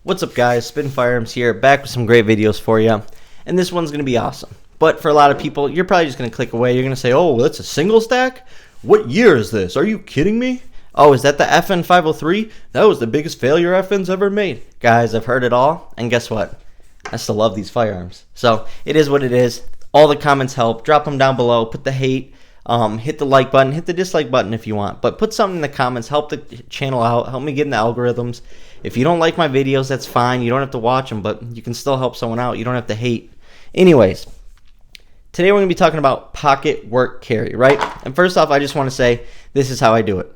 What's up guys, Spin Firearms here, back with some great videos for you, and this one's going to be awesome. But for a lot of people, you're probably just going to click away. You're going to say, oh, that's a single stack? What year is this? Are you kidding me? Oh, is that the FN 503? That was the biggest failure FN's ever made. Guys, I've heard it all, and guess what? I still love these firearms. So, it is what it is. All the comments help. Drop them down below. Put the hate. Hit the like button. Hit the dislike button if you want. But put something in the comments. Help the channel out. Help me get in the algorithms. If you don't like my videos, that's fine. You don't have to watch them, but you can still help someone out. You don't have to hate. Anyways, today we're going to be talking about pocket work carry, right? And first off, I just want to say this is how I do it.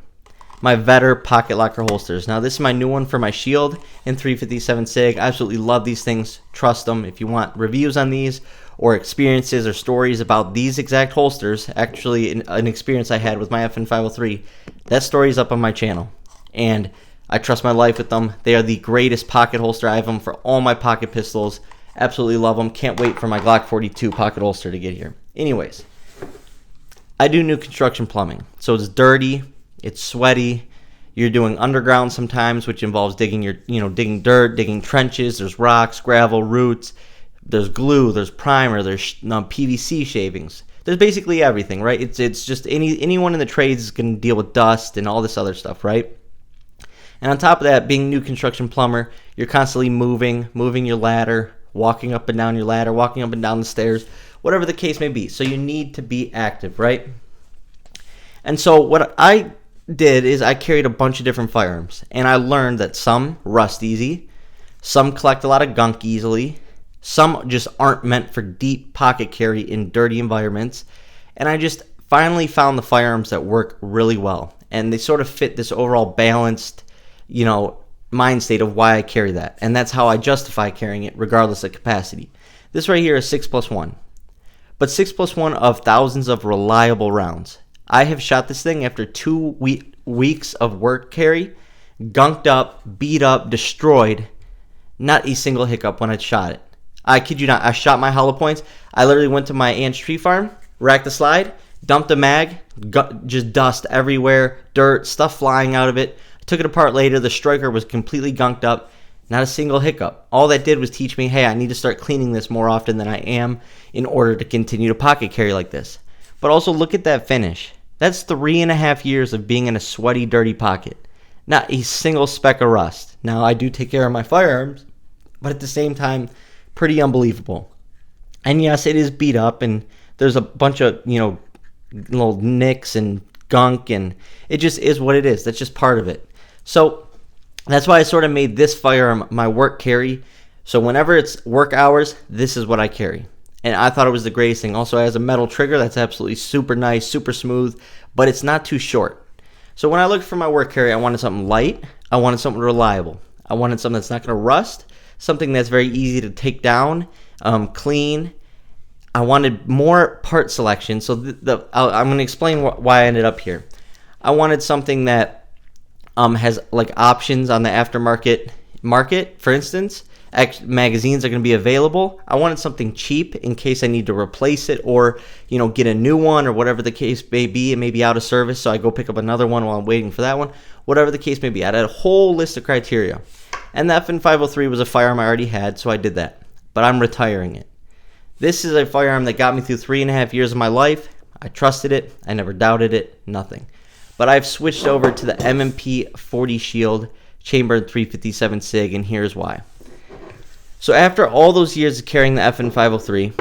My Vetter pocket locker holsters. Now, this is my new one for my Shield in 357 SIG. I absolutely love these things. Trust them. If you want reviews on these or experiences or stories about these exact holsters, actually an experience I had with my FN 503, that story is up on my channel. And I trust my life with them. They are the greatest pocket holster. I have them for all my pocket pistols. Absolutely love them. Can't wait for my Glock 42 pocket holster to get here. Anyways, I do new construction plumbing. So it's dirty. It's sweaty. You're doing underground sometimes, which involves digging digging dirt, digging trenches. There's rocks, gravel, roots. There's glue. There's primer. There's PVC shavings. There's basically everything, right? It's just anyone in the trades is going to deal with dust and all this other stuff, right? And on top of that, being new construction plumber, you're constantly moving your ladder, walking up and down your ladder, walking up and down the stairs, whatever the case may be. So you need to be active, right? And so what I did is I carried a bunch of different firearms, and I learned that some rust easy, some collect a lot of gunk easily, some just aren't meant for deep pocket carry in dirty environments, and I just finally found the firearms that work really well, and they sort of fit this overall balanced mind state of why I carry that. And that's how I justify carrying it regardless of capacity. This right here is 6+1. But 6+1 of thousands of reliable rounds. I have shot this thing after 2 weeks of work carry, gunked up, beat up, destroyed. Not a single hiccup when I shot it. I kid you not, I shot my hollow points. I literally went to my aunt's tree farm, racked the slide, dumped a mag, just dust everywhere, dirt, stuff flying out of it. Took it apart later. The striker was completely gunked up. Not a single hiccup. All that did was teach me, hey, I need to start cleaning this more often than I am in order to continue to pocket carry like this. But also look at that finish. That's 3.5 years of being in a sweaty, dirty pocket. Not a single speck of rust. Now, I do take care of my firearms, but at the same time, pretty unbelievable. And yes, it is beat up, and there's a bunch of, little nicks and gunk, and it just is what it is. That's just part of it. So that's why I sort of made this firearm my work carry. So whenever it's work hours, this is what I carry. And I thought it was the greatest thing. Also, it has a metal trigger that's absolutely super nice, super smooth, but it's not too short. So when I looked for my work carry, I wanted something light. I wanted something reliable. I wanted something that's not going to rust, something that's very easy to take down, clean. I wanted more part selection. So I'm going to explain why I ended up here. I wanted something that has like options on the aftermarket market. For instance, magazines are going to be available. I wanted something cheap in case I need to replace it or get a new one or whatever the case may be. It may be out of service, so I go pick up another one while I'm waiting for that one. Whatever the case may be, I had a whole list of criteria. And the FN 503 was a firearm I already had, so I did that. But I'm retiring it. This is a firearm that got me through 3.5 years of my life. I trusted it. I never doubted it. Nothing. But I've switched over to the M&P 40 Shield chambered 357 SIG, and here's why. So after all those years of carrying the FN 503,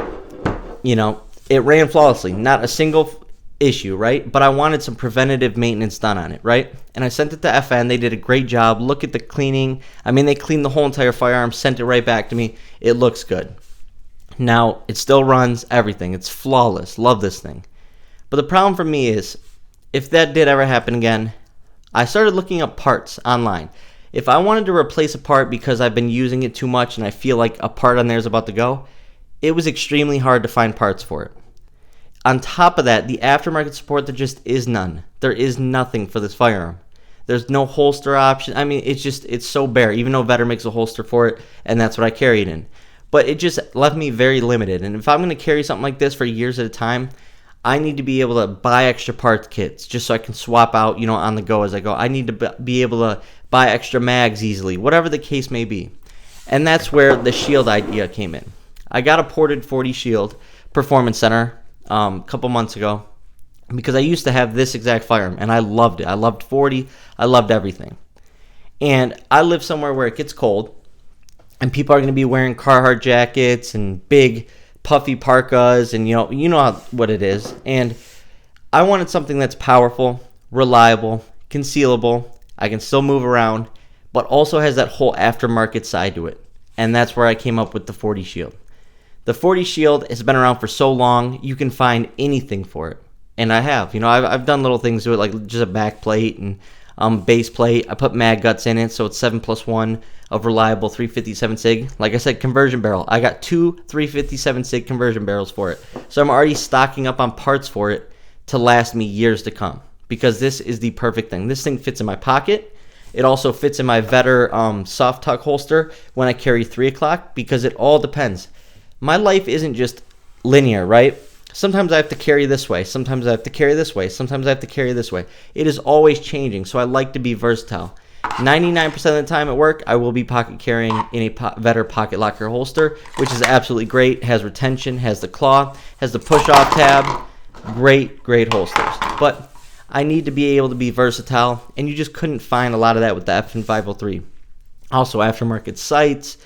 it ran flawlessly. Not a single issue, right? But I wanted some preventative maintenance done on it, right? And I sent it to FN. They did a great job. Look at the cleaning. I mean, they cleaned the whole entire firearm, sent it right back to me. It looks good. Now, it still runs everything. It's flawless. Love this thing. But the problem for me is, if that did ever happen again, I started looking up parts online. If I wanted to replace a part because I've been using it too much and I feel like a part on there is about to go, it was extremely hard to find parts for it. On top of that, the aftermarket support, there just is none. There is nothing for this firearm. There's no holster option. I mean, it's so bare, even though Vetter makes a holster for it, and that's what I carried in. But it just left me very limited. And if I'm going to carry something like this for years at a time, I need to be able to buy extra parts kits just so I can swap out, on the go as I go. I need to be able to buy extra mags easily, whatever the case may be. And that's where the shield idea came in. I got a ported 40 shield Performance Center a couple months ago because I used to have this exact firearm, and I loved it. I loved 40. I loved everything. And I live somewhere where it gets cold, and people are going to be wearing Carhartt jackets and big puffy parkas, and you know what it is. And I wanted something that's powerful, reliable, concealable. I can still move around, but also has that whole aftermarket side to it. And that's where I came up with the 40 shield. The 40 shield has been around for so long, you can find anything for it. And I have. I've done little things to it, like just a back plate and base plate. I put mag guts in it, so it's 7+1 of reliable 357 SIG. Like I said, conversion barrel. I got 2 357 SIG conversion barrels for it. So I'm already stocking up on parts for it to last me years to come, because this is the perfect thing. This thing fits in my pocket. It also fits in my Vetter soft tuck holster when I carry 3 o'clock, because it all depends. My life isn't just linear, right? Sometimes I have to carry this way. Sometimes I have to carry this way. Sometimes I have to carry this way. It is always changing, so I like to be versatile. 99% of the time at work, I will be pocket carrying in a Vetter pocket locker holster, which is absolutely great. Has retention, has the claw, has the push-off tab. Great holsters. But I need to be able to be versatile, and you just couldn't find a lot of that with the FN 503. Also, aftermarket sights,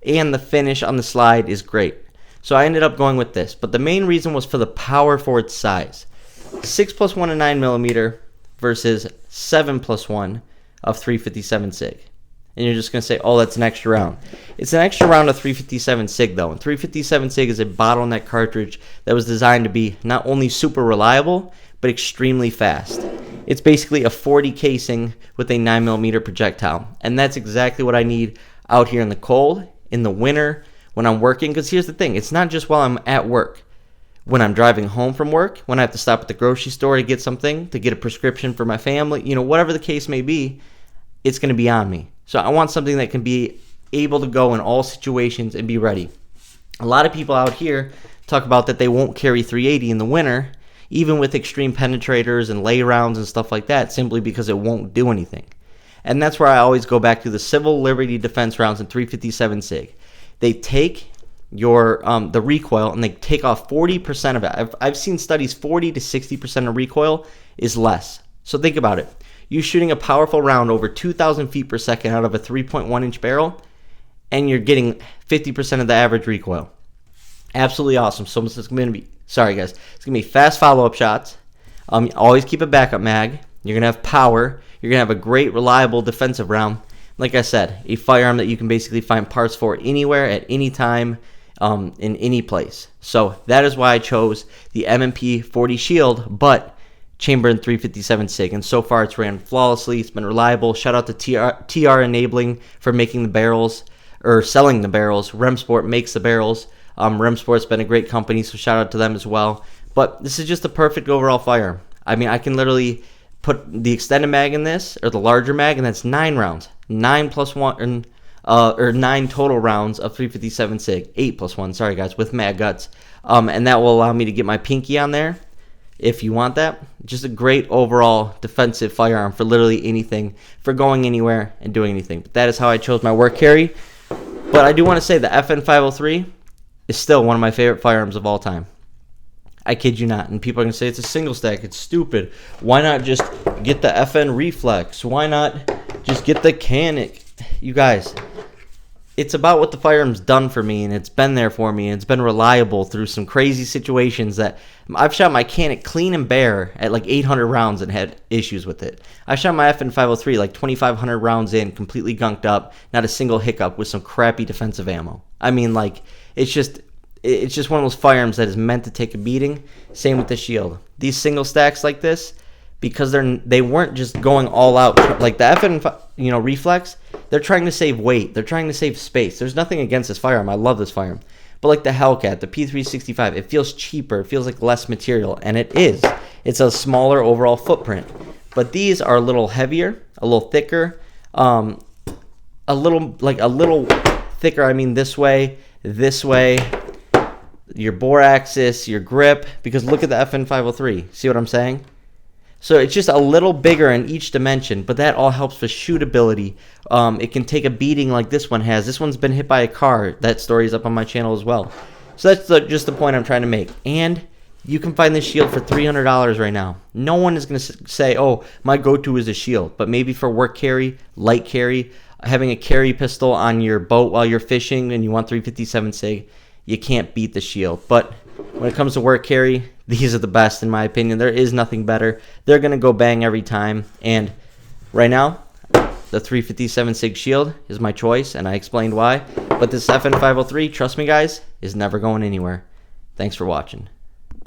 and the finish on the slide is great. So I ended up going with this, but the main reason was for the power for its size. 6+1 of 9mm versus 7+1 of 357 SIG. And you're just going to say, oh, that's an extra round. It's an extra round of 357 SIG, though. And 357 SIG is a bottleneck cartridge that was designed to be not only super reliable, but extremely fast. It's basically a 40 casing with a 9mm projectile. And that's exactly what I need out here in the cold, in the winter, when I'm working. Because here's the thing, it's not just while I'm at work. When I'm driving home from work, when I have to stop at the grocery store to get something, to get a prescription for my family, whatever the case may be, it's going to be on me. So I want something that can be able to go in all situations and be ready. A lot of people out here talk about that they won't carry 380 in the winter, even with extreme penetrators and lay rounds and stuff like that, simply because it won't do anything. And that's where I always go back to the Civil Liberty Defense rounds in 357 SIG. They take your the recoil, and they take off 40% of it. I've seen studies 40 to 60% of recoil is less. So think about it. You're shooting a powerful round over 2,000 feet per second out of a 3.1 inch barrel, and you're getting 50% of the average recoil. Absolutely awesome. So it's going to be, sorry guys, it's going to be fast follow-up shots. Always keep a backup mag. You're going to have power. You're going to have a great, reliable defensive round. Like I said, a firearm that you can basically find parts for anywhere, at any time, in any place. So that is why I chose the M&P 40 Shield, but chamber in 357 SIG. And so far it's ran flawlessly. It's been reliable. Shout out to TR Enabling for making the barrels, or selling the barrels. Remsport makes the barrels. Remsport's been a great company, so shout out to them as well. But this is just a perfect overall firearm. I mean, I can literally put the extended mag in this, or the larger mag, and that's 9 rounds. 9+1, or 9 total rounds of 357 SIG. 8+1, sorry guys, with mag guts. And that will allow me to get my pinky on there if you want that. Just a great overall defensive firearm for literally anything, for going anywhere and doing anything. But that is how I chose my work carry. But I do want to say the FN 503 is still one of my favorite firearms of all time. I kid you not. And people are going to say it's a single stack. It's stupid. Why not just get the FN Reflex? Why not just get the Canic? You guys, it's about what the firearm's done for me, and it's been there for me, and it's been reliable through some crazy situations that I've shot my Canic clean and bare at like 800 rounds and had issues with it. I shot my FN 503 like 2,500 rounds in, completely gunked up, not a single hiccup, with some crappy defensive ammo. I mean, like, it's just one of those firearms that is meant to take a beating. Same with the Shield. These single stacks like this, because they weren't just going all out like the FN Reflex. They're trying to save weight. They're trying to save space. There's nothing against this firearm. I love this firearm. But like the Hellcat, the P365, it feels cheaper. It feels like less material, and it is. It's a smaller overall footprint. But these are a little heavier, a little thicker, a little thicker. I mean, this way, your bore axis, your grip. Because look at the FN 503. See what I'm saying? So it's just a little bigger in each dimension, but that all helps with shootability. It can take a beating like this one has. This one's been hit by a car. That story is up on my channel as well. So that's just the point I'm trying to make. And you can find this shield for $300 right now. No one is going to say, oh, my go-to is a shield. But maybe for work carry, light carry, having a carry pistol on your boat while you're fishing and you want 357 SIG, you can't beat the shield. But when it comes to work carry, these are the best in my opinion. There is nothing better. They're going to go bang every time. And right now, the 357 SIG shield is my choice, and I explained why. But this FN503, trust me guys, is never going anywhere. Thanks for watching.